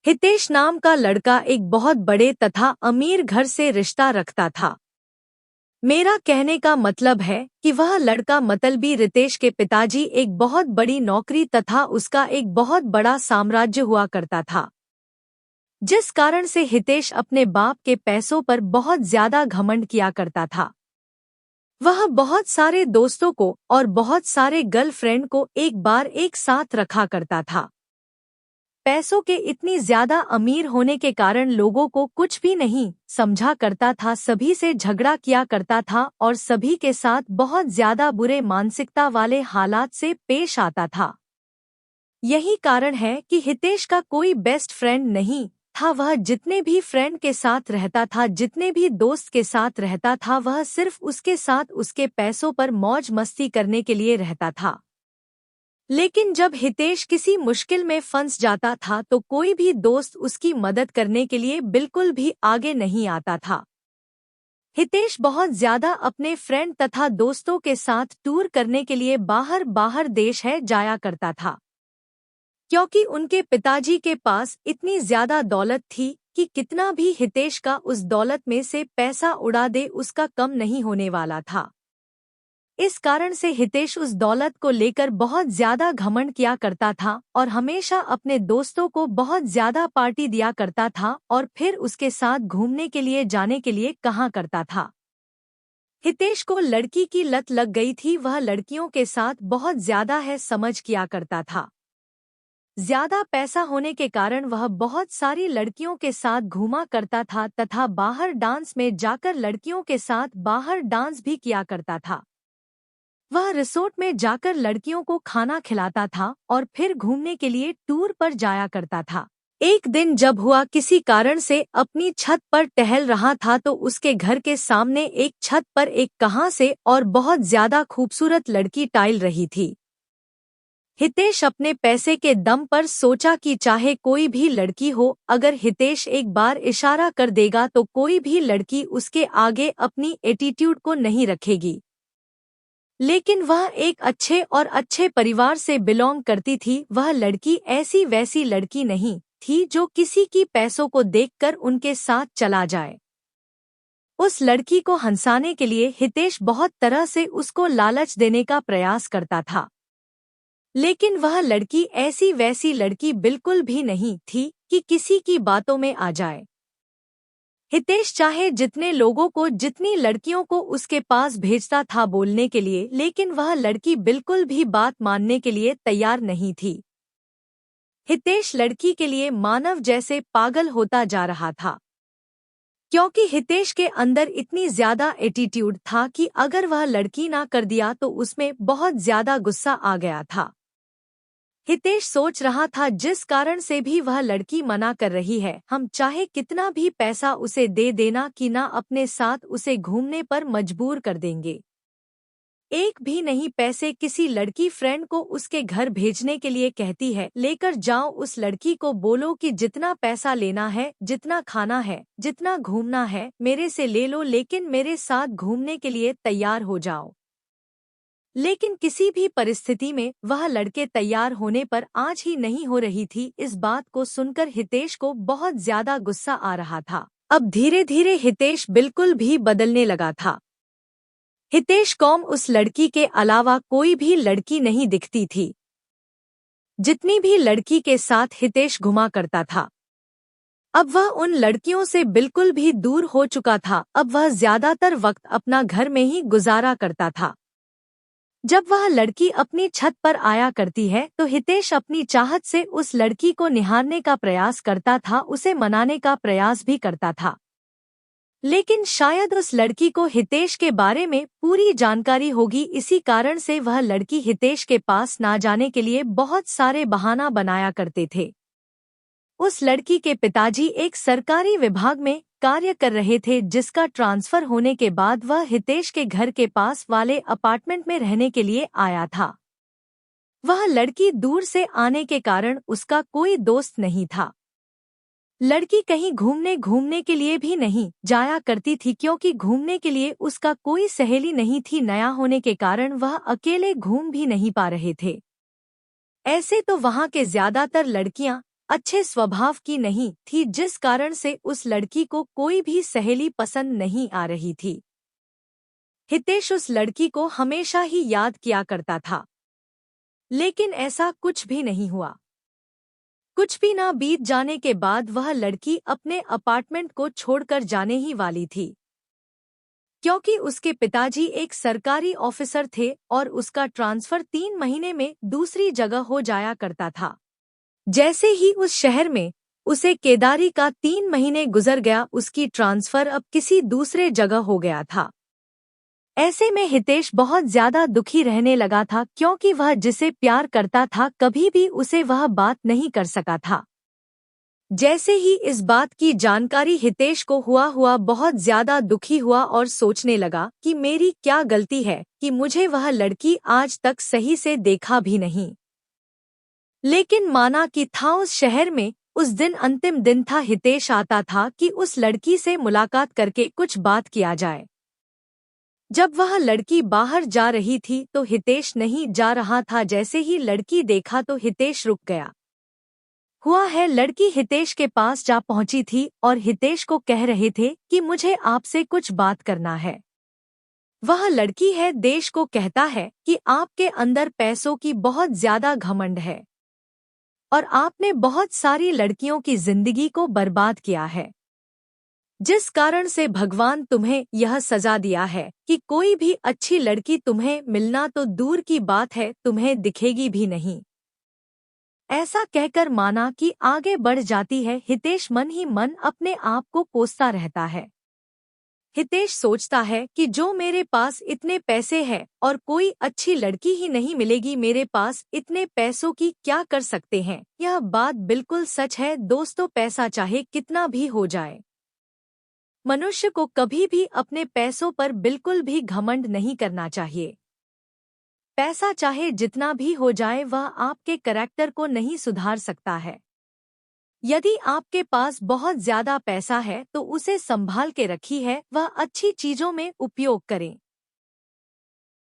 हितेश नाम का लड़का एक बहुत बड़े तथा अमीर घर से रिश्ता रखता था। मेरा कहने का मतलब है कि वह लड़का मतलबी रितेश के पिताजी एक बहुत बड़ी नौकरी तथा उसका एक बहुत बड़ा साम्राज्य हुआ करता था, जिस कारण से हितेश अपने बाप के पैसों पर बहुत ज्यादा घमंड किया करता था। वह बहुत सारे दोस्तों को और बहुत सारे गर्लफ्रेंड को एक बार एक साथ रखा करता था। पैसों के इतनी ज्यादा अमीर होने के कारण लोगों को कुछ भी नहीं समझा करता था, सभी से झगड़ा किया करता था और सभी के साथ बहुत ज्यादा बुरे मानसिकता वाले हालात से पेश आता था। यही कारण है कि हितेश का कोई बेस्ट फ्रेंड नहीं था। वह जितने भी फ्रेंड के साथ रहता था, जितने भी दोस्त के साथ रहता था, वह सिर्फ उसके साथ उसके पैसों पर मौज मस्ती करने के लिए रहता था। लेकिन जब हितेश किसी मुश्किल में फंस जाता था तो कोई भी दोस्त उसकी मदद करने के लिए बिल्कुल भी आगे नहीं आता था। हितेश बहुत ज्यादा अपने फ्रेंड तथा दोस्तों के साथ टूर करने के लिए बाहर बाहर देश है जाया करता था, क्योंकि उनके पिताजी के पास इतनी ज्यादा दौलत थी कि कितना भी हितेश का उस दौलत में से पैसा उड़ा दे उसका कम नहीं होने वाला था। इस कारण से हितेश उस दौलत को लेकर बहुत ज्यादा घमंड किया करता था और हमेशा अपने दोस्तों को बहुत ज्यादा पार्टी दिया करता था और फिर उसके साथ घूमने के लिए जाने के लिए कहा करता था। हितेश को लड़की की लत लग गई थी। वह लड़कियों के साथ बहुत ज्यादा है समझ किया करता था। ज्यादा पैसा होने के कारण वह बहुत सारी लड़कियों के साथ घूमा करता था तथा बाहर डांस में जाकर लड़कियों के साथ बाहर डांस भी किया करता था। वह रिसोर्ट में जाकर लड़कियों को खाना खिलाता था और फिर घूमने के लिए टूर पर जाया करता था। एक दिन जब हुआ किसी कारण से अपनी छत पर टहल रहा था तो उसके घर के सामने एक छत पर एक कहां से और बहुत ज्यादा खूबसूरत लड़की टाइल रही थी। हितेश अपने पैसे के दम पर सोचा कि चाहे कोई भी लड़की हो, अगर हितेश एक बार इशारा कर देगा तो कोई भी लड़की उसके आगे अपनी एटीट्यूड को नहीं रखेगी। लेकिन वह एक अच्छे परिवार से बिलोंग करती थी। वह लड़की ऐसी वैसी लड़की नहीं थी जो किसी की पैसों को देखकर उनके साथ चला जाए। उस लड़की को हंसाने के लिए हितेश बहुत तरह से उसको लालच देने का प्रयास करता था, लेकिन वह लड़की ऐसी वैसी लड़की बिल्कुल भी नहीं थी कि किसी की बातों में आ जाए। हितेश चाहे जितने लोगों को, जितनी लड़कियों को उसके पास भेजता था बोलने के लिए, लेकिन वह लड़की बिल्कुल भी बात मानने के लिए तैयार नहीं थी। हितेश लड़की के लिए मानव जैसे पागल होता जा रहा था, क्योंकि हितेश के अंदर इतनी ज्यादा एटीट्यूड था कि अगर वह लड़की ना कर दिया तो उसमें बहुत ज्यादा गुस्सा आ गया था। हितेश सोच रहा था जिस कारण से भी वह लड़की मना कर रही है, हम चाहे कितना भी पैसा उसे दे देना कि ना अपने साथ उसे घूमने पर मजबूर कर देंगे। एक भी नहीं पैसे किसी लड़की फ्रेंड को उसके घर भेजने के लिए कहती है, लेकर जाओ उस लड़की को बोलो कि जितना पैसा लेना है, जितना खाना है, जितना घूमना है मेरे से ले लो, लेकिन मेरे साथ घूमने के लिए तैयार हो जाओ। लेकिन किसी भी परिस्थिति में वह लड़के तैयार होने पर आज ही नहीं हो रही थी। इस बात को सुनकर हितेश को बहुत ज्यादा गुस्सा आ रहा था। अब धीरे धीरे हितेश बिल्कुल भी बदलने लगा था। हितेश को उस लड़की के अलावा कोई भी लड़की नहीं दिखती थी। जितनी भी लड़की के साथ हितेश घुमा करता था, अब वह उन लड़कियों से बिल्कुल भी दूर हो चुका था। अब वह ज्यादातर वक्त अपना घर में ही गुजारा करता था। जब वह लड़की अपनी छत पर आया करती है तो हितेश अपनी चाहत से उस लड़की को निहारने का प्रयास करता था, उसे मनाने का प्रयास भी करता था। लेकिन शायद उस लड़की को हितेश के बारे में पूरी जानकारी होगी, इसी कारण से वह लड़की हितेश के पास ना जाने के लिए बहुत सारे बहाना बनाया करते थे। उस लड़की के पिताजी एक सरकारी विभाग में कार्य कर रहे थे, जिसका ट्रांसफर होने के बाद वह हितेश के घर के पास वाले अपार्टमेंट में रहने के लिए आया था। वह लड़की दूर से आने के कारण उसका कोई दोस्त नहीं था। लड़की कहीं घूमने के लिए भी नहीं जाया करती थी, क्योंकि घूमने के लिए उसका कोई सहेली नहीं थी। नया होने के कारण वह अकेले घूम भी नहीं पा रहे थे। ऐसे तो वहाँ के ज्यादातर लड़कियाँ अच्छे स्वभाव की नहीं थी, जिस कारण से उस लड़की को कोई भी सहेली पसंद नहीं आ रही थी। हितेश उस लड़की को हमेशा ही याद किया करता था, लेकिन ऐसा कुछ भी नहीं हुआ। कुछ भी ना बीत जाने के बाद वह लड़की अपने अपार्टमेंट को छोड़कर जाने ही वाली थी, क्योंकि उसके पिताजी एक सरकारी ऑफिसर थे और उसका ट्रांसफर 3 महीने में दूसरी जगह हो जाया करता था। जैसे ही उस शहर में उसे केदारी का 3 महीने गुजर गया, उसकी ट्रांसफर अब किसी दूसरे जगह हो गया था। ऐसे में हितेश बहुत ज्यादा दुखी रहने लगा था, क्योंकि वह जिसे प्यार करता था कभी भी उसे वह बात नहीं कर सका था। जैसे ही इस बात की जानकारी हितेश को हुआ बहुत ज्यादा दुखी हुआ और सोचने लगा कि मेरी क्या गलती है कि मुझे वह लड़की आज तक सही से देखा भी नहीं। लेकिन माना कि था उस शहर में उस दिन अंतिम दिन था। हितेश आता था कि उस लड़की से मुलाकात करके कुछ बात किया जाए। जब वह लड़की बाहर जा रही थी तो हितेश नहीं जा रहा था। जैसे ही लड़की देखा तो हितेश रुक गया। हुआ है, लड़की हितेश के पास जा पहुंची थी और हितेश को कह रहे थे कि मुझे आपसे कुछ बात करना है। वह लड़की है देश को कहता है कि आपके अंदर पैसों की बहुत ज्यादा घमंड है और आपने बहुत सारी लड़कियों की जिंदगी को बर्बाद किया है, जिस कारण से भगवान तुम्हें यह सजा दिया है कि कोई भी अच्छी लड़की तुम्हें मिलना तो दूर की बात है, तुम्हें दिखेगी भी नहीं। ऐसा कहकर माना कि आगे बढ़ जाती है। हितेश मन ही मन अपने आप को कोसता रहता है। हितेश सोचता है कि जो मेरे पास इतने पैसे हैं और कोई अच्छी लड़की ही नहीं मिलेगी, मेरे पास इतने पैसों की क्या कर सकते हैं। यह बात बिल्कुल सच है दोस्तों, पैसा चाहे कितना भी हो जाए, मनुष्य को कभी भी अपने पैसों पर बिल्कुल भी घमंड नहीं करना चाहिए। पैसा चाहे जितना भी हो जाए वह आपके करैक्टर को नहीं सुधार सकता है। यदि आपके पास बहुत ज्यादा पैसा है तो उसे संभाल के रखी है, वह अच्छी चीजों में उपयोग करें।